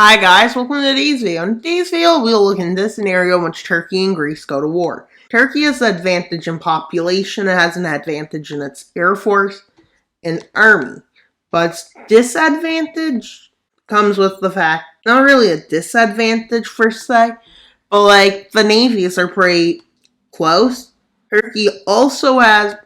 Hi guys, welcome to today's video. In today's video, we'll look into this scenario in which Turkey and Greece go to war. Turkey has an advantage in population, it has an advantage in its air force and army. But its disadvantage comes with the fact, not really a disadvantage per se, but the navies are pretty close. Turkey also has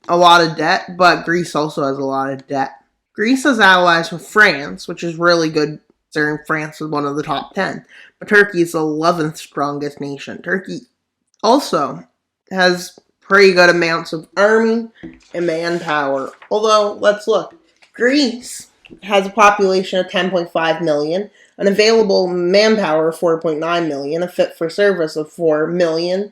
a lot of debt, but Greece also has a lot of debt. Greece has allies with France, which is really good considering France is one of the top 10. But Turkey is the 11th strongest nation. Turkey also has pretty good amounts of army and manpower. Although, let's look. Greece has a population of 10.5 million, an available manpower of 4.9 million, a fit for service of 4 million,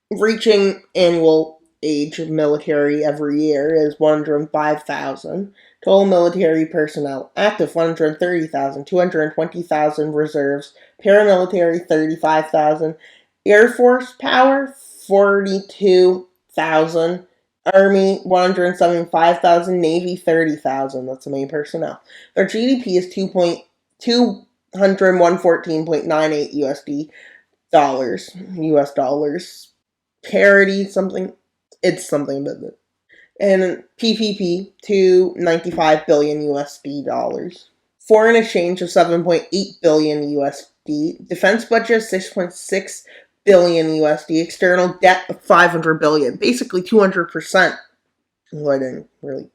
reaching annual age of military every year is 105,000. Total military personnel active 130,000, 220,000 reserves, paramilitary 35,000, Air Force power 42,000, Army 175,000, Navy 30,000. That's the main personnel. Their GDP is 214.98 US dollars. Parity something. It's something about it. And PPP, 295 billion USD dollars. Foreign exchange of 7.8 billion USD. Defense budget of 6.6 billion USD. External debt of 500 billion. Basically 200%. Well, I didn't really.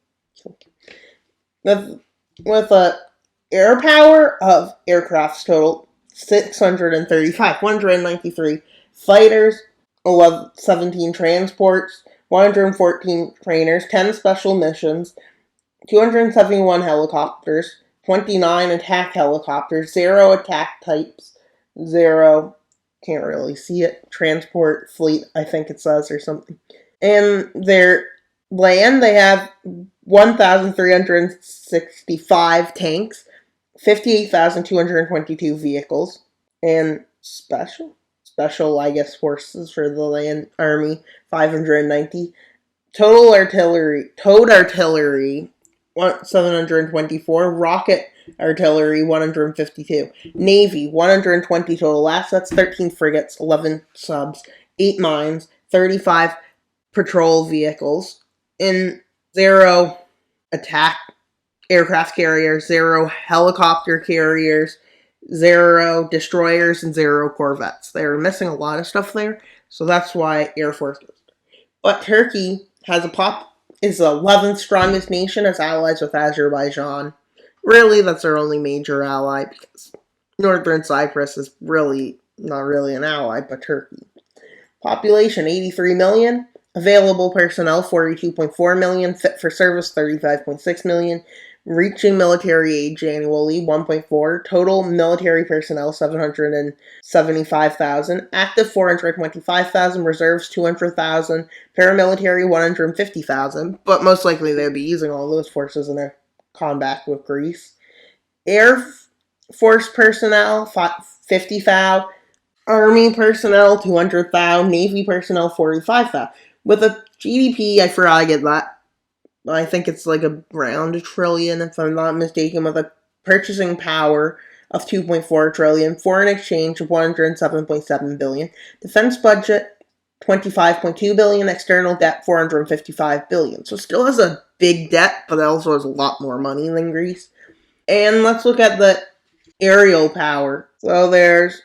With air power of aircrafts total 635. 193 fighters, 17 transports, 114 trainers, 10 special missions, 271 helicopters, 29 attack helicopters, 0 attack types, 0, can't really see it, transport fleet, I think it says, or something. And their land, they have 1,365 tanks, 58,222 vehicles, and special, I guess, forces for the land army, 590. Towed artillery, 724. Rocket artillery, 152. Navy, 120 total assets, 13 frigates, 11 subs, 8 mines, 35 patrol vehicles, and 0 attack aircraft carriers, 0 helicopter carriers, 0 destroyers, and 0 corvettes. They're missing a lot of stuff there, so that's why Air Force goes there. But Turkey is the 11th strongest nation, as allies with Azerbaijan. Really, that's their only major ally, because Northern Cyprus is really not really an ally, but Turkey. Population, 83 million. Available personnel, 42.4 million. Fit for service, 35.6 million. Reaching military age annually, 1.4. Total military personnel, 775,000. Active, 425,000. Reserves, 200,000. Paramilitary, 150,000. But most likely they would be using all those forces in their combat with Greece. Air Force personnel, 50,000. Army personnel, 200,000. Navy personnel, 45,000. With a GDP, I forgot to get that. I think it's like around $1 trillion, if I'm not mistaken, with a purchasing power of 2.4 trillion, foreign exchange of 107.7 billion, defense budget 25.2 billion, external debt 455 billion. So still has a big debt, but it also has a lot more money than Greece. And let's look at the aerial power. So there's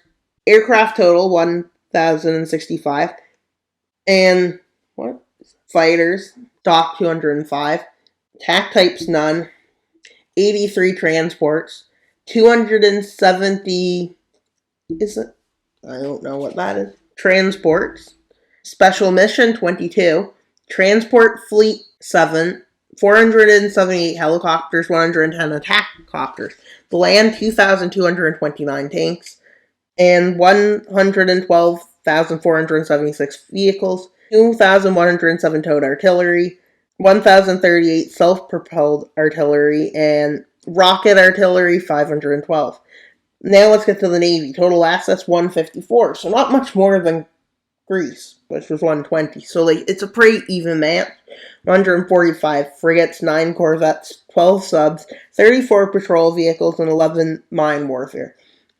aircraft total 1,065, and fighters stock 205, attack types none, 83 transports, 270, is it? I don't know what that is. Transports, special mission 22, transport fleet 7, 478 helicopters, 110 attack copters, the land 2,229 tanks, and 112,476 vehicles, 2,107 towed artillery, 1,038 self-propelled artillery, and rocket artillery, 512. Now let's get to the Navy. Total assets, 154. So not much more than Greece, which was 120. So it's a pretty even match. 145 frigates, 9 corvettes, 12 subs, 34 patrol vehicles, and 11 mine warfare.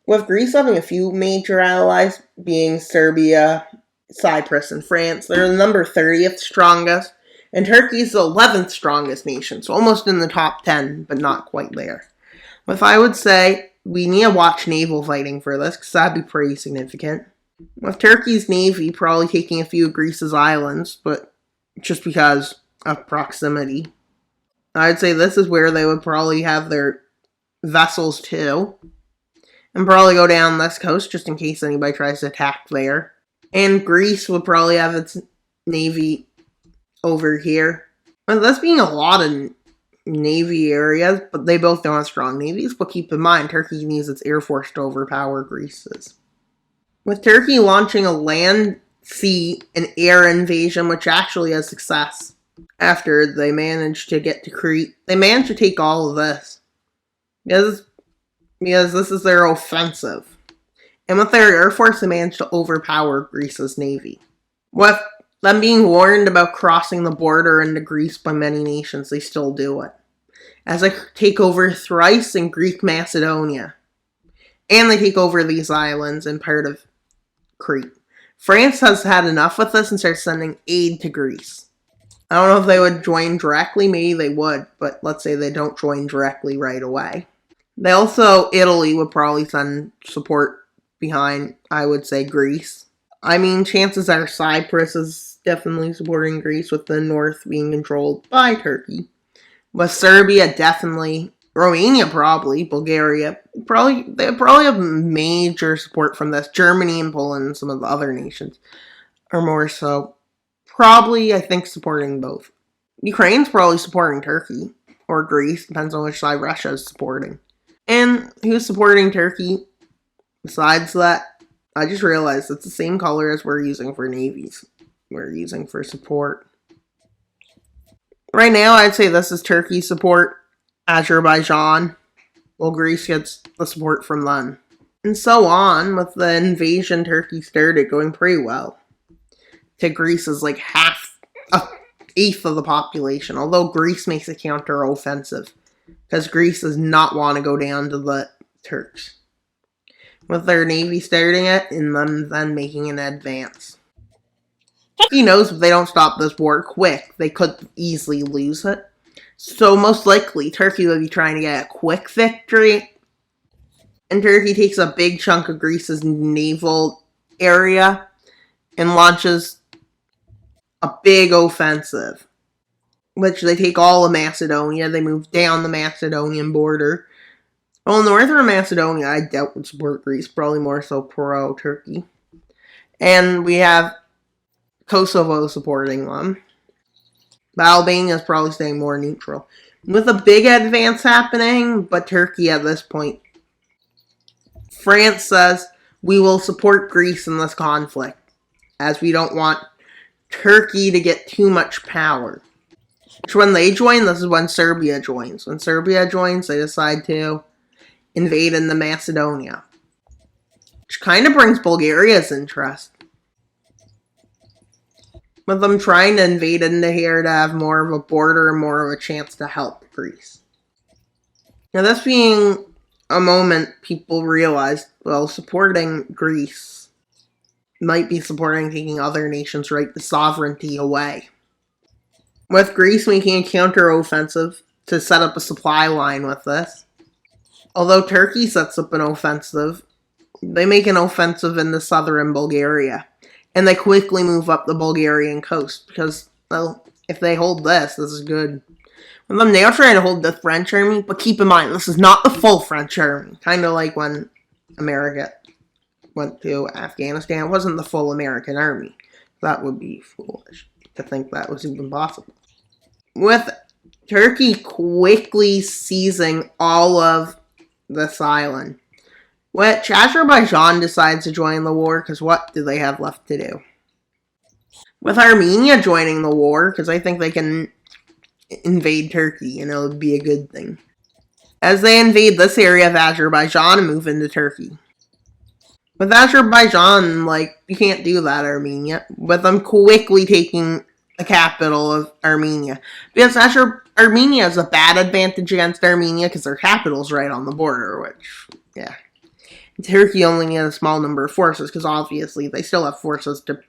With Greece having a few major allies, being Serbia, Cyprus, and France, they're the number 30th strongest, and Turkey's the 11th strongest nation, so almost in the top 10, but not quite there. If I would say, we need to watch naval fighting for this, because that'd be pretty significant. With Turkey's navy probably taking a few of Greece's islands, but just because of proximity. I'd say this is where they would probably have their vessels too. And probably go down this coast just in case anybody tries to attack there. And Greece would probably have its navy over here. Well, this being a lot of navy areas, but they both don't have strong navies. But keep in mind, Turkey can use its air force to overpower Greece's. With Turkey launching a land, sea, and air invasion, which actually has success after they managed to get to Crete, they managed to take all of this. Because this is their offensive. And with their air force, they managed to overpower Greece's navy. With them being warned about crossing the border into Greece by many nations, they still do it. As they take over Thrace and Greek Macedonia. And they take over these islands and part of Crete. France has had enough with this and starts sending aid to Greece. I don't know if they would join directly, maybe they would, but let's say they don't join directly right away. They also, Italy would probably send support behind, I would say, Greece. I mean, chances are Cyprus is definitely supporting Greece, with the north being controlled by Turkey. With Serbia, definitely. Romania, probably. Bulgaria, probably. They probably have major support from this. Germany and Poland and some of the other nations are more so. Probably, I think, supporting both. Ukraine's probably supporting Turkey or Greece. Depends on which side Russia is supporting. And who's supporting Turkey? Besides that, I just realized it's the same color as we're using for navies. We're using for support. Right now, I'd say this is Turkey's support. Azerbaijan. Well, Greece gets the support from them. And so on, with the invasion Turkey started going pretty well. To Greece is like an eighth of the population, although Greece makes a counter-offensive. Because Greece does not want to go down to the Turks. With their navy starting it, and them then making an advance. Turkey knows if they don't stop this war quick, they could easily lose it. So most likely, Turkey will be trying to get a quick victory. And Turkey takes a big chunk of Greece's naval area and launches a big offensive. Which they take all of Macedonia. They move down the Macedonian border. Well, northern Macedonia, I doubt would support Greece. Probably more so pro-Turkey. And we have Kosovo supporting them. But Albania is probably staying more neutral. With a big advance happening, but Turkey at this point. France says, we will support Greece in this conflict. As we don't want Turkey to get too much power. Which when they join, this is when Serbia joins. When Serbia joins, they decide to invade into Macedonia. Which kind of brings Bulgaria's interest. With them trying to invade into here to have more of a border and more of a chance to help Greece. Now this being a moment people realized, well, supporting Greece might be supporting taking other nations' right to sovereignty away. With Greece making a counter-offensive to set up a supply line with this. Although Turkey sets up an offensive, they make an offensive into southern Bulgaria. And they quickly move up the Bulgarian coast. Because, well, if they hold this is good. With them now trying to hold the French army, but keep in mind, this is not the full French army. Kind of like when America went to Afghanistan. It wasn't the full American army. That would be foolish to think that was even possible. With Turkey quickly seizing all of this island, which Azerbaijan decides to join the war, because what do they have left to do? With Armenia joining the war, because I think they can invade Turkey, and it would be a good thing. As they invade this area of Azerbaijan and move into Turkey. With Azerbaijan, you can't do that, Armenia. With them quickly taking the capital of Armenia. Because Armenia has a bad advantage against Armenia because their capital's right on the border, which, yeah. Turkey only has a small number of forces because obviously they still have forces to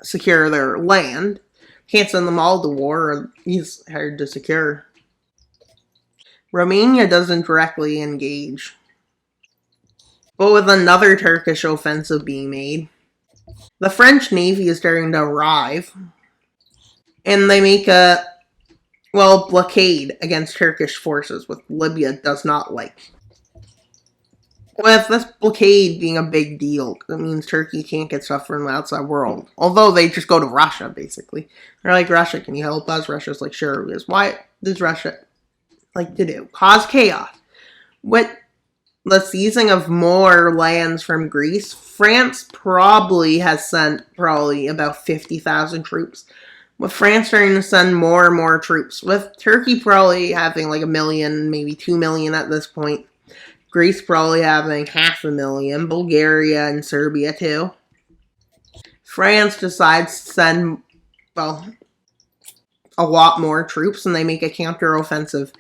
secure their land. Can't send them all to war, or it's hard to secure. Romania doesn't directly engage, but with another Turkish offensive being made, the French Navy is starting to arrive, and they make a, blockade against Turkish forces, which Libya does not like. With this blockade being a big deal, it means Turkey can't get stuff from the outside world. Although they just go to Russia, basically. They're like, Russia, can you help us? Russia's like, sure. Because why does Russia like to do? Cause chaos. With the seizing of more lands from Greece, France probably has sent about 50,000 troops. With France starting to send more and more troops. With Turkey probably having like 1 million, maybe 2 million at this point. Greece probably having 500,000. Bulgaria and Serbia too. France decides to send, a lot more troops, and they make a counteroffensive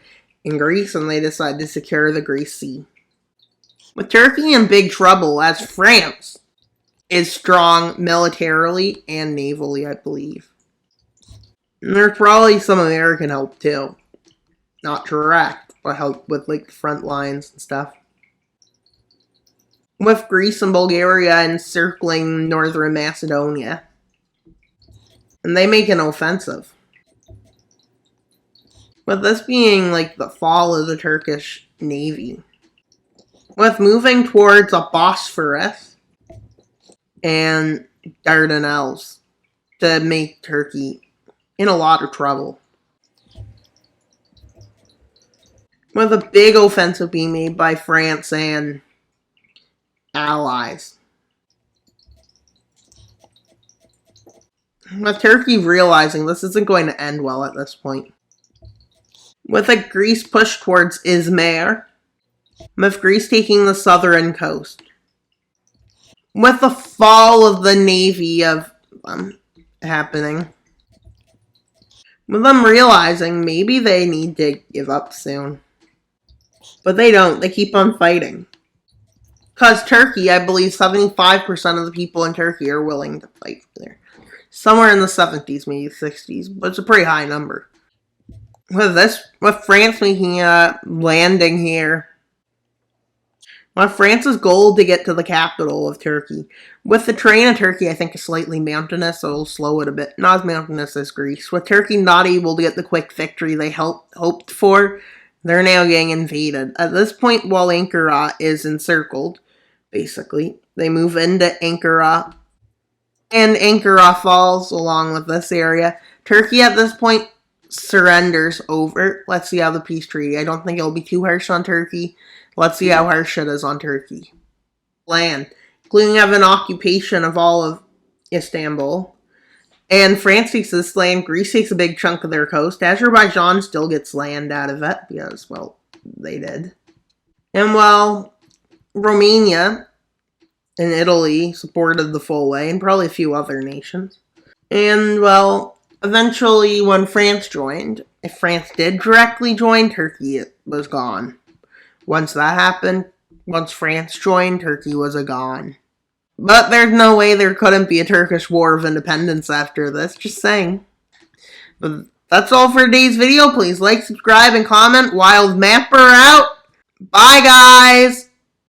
in Greece, and they decide to secure the Greece Sea. With Turkey in big trouble, as France is strong militarily and navally, I believe. And there's probably some American help too. Not direct, but help with like the front lines and stuff. With Greece and Bulgaria encircling northern Macedonia. And they make an offensive. With this being like the fall of the Turkish Navy. With moving towards a Bosphorus and Dardanelles to make Turkey in a lot of trouble. With a big offensive being made by France and allies. With Turkey realizing this isn't going to end well at this point. With a Greece push towards Izmir. With Greece taking the southern coast. With the fall of the navy of happening. With them realizing maybe they need to give up soon. But they don't. They keep on fighting. Because Turkey, I believe 75% of the people in Turkey are willing to fight there. Somewhere in the 70s, maybe 60s, but it's a pretty high number. With France making a landing here. With France's goal to get to the capital of Turkey. With the terrain of Turkey, I think, is slightly mountainous, so it'll slow it a bit. Not as mountainous as Greece. With Turkey not able to get the quick victory they hoped for, they're now getting invaded. At this point, while Ankara is encircled, basically, they move into Ankara, and Ankara falls along with this area. Turkey at this point surrenders over. Let's see how the peace treaty. I don't think it'll be too harsh on Turkey. Let's see how harsh it is on Turkey. Land, including having an occupation of all of Istanbul. And France takes this land. Greece takes a big chunk of their coast. Azerbaijan still gets land out of it because, they did. And Romania and Italy supported the full way, and probably a few other nations. And, eventually when France joined, if France did directly join, Turkey was gone. Once that happened, once France joined, Turkey was gone. But there's no way there couldn't be a Turkish War of Independence after this, just saying. But that's all for today's video. Please like, subscribe, and comment. Wild Mapper out. Bye, guys!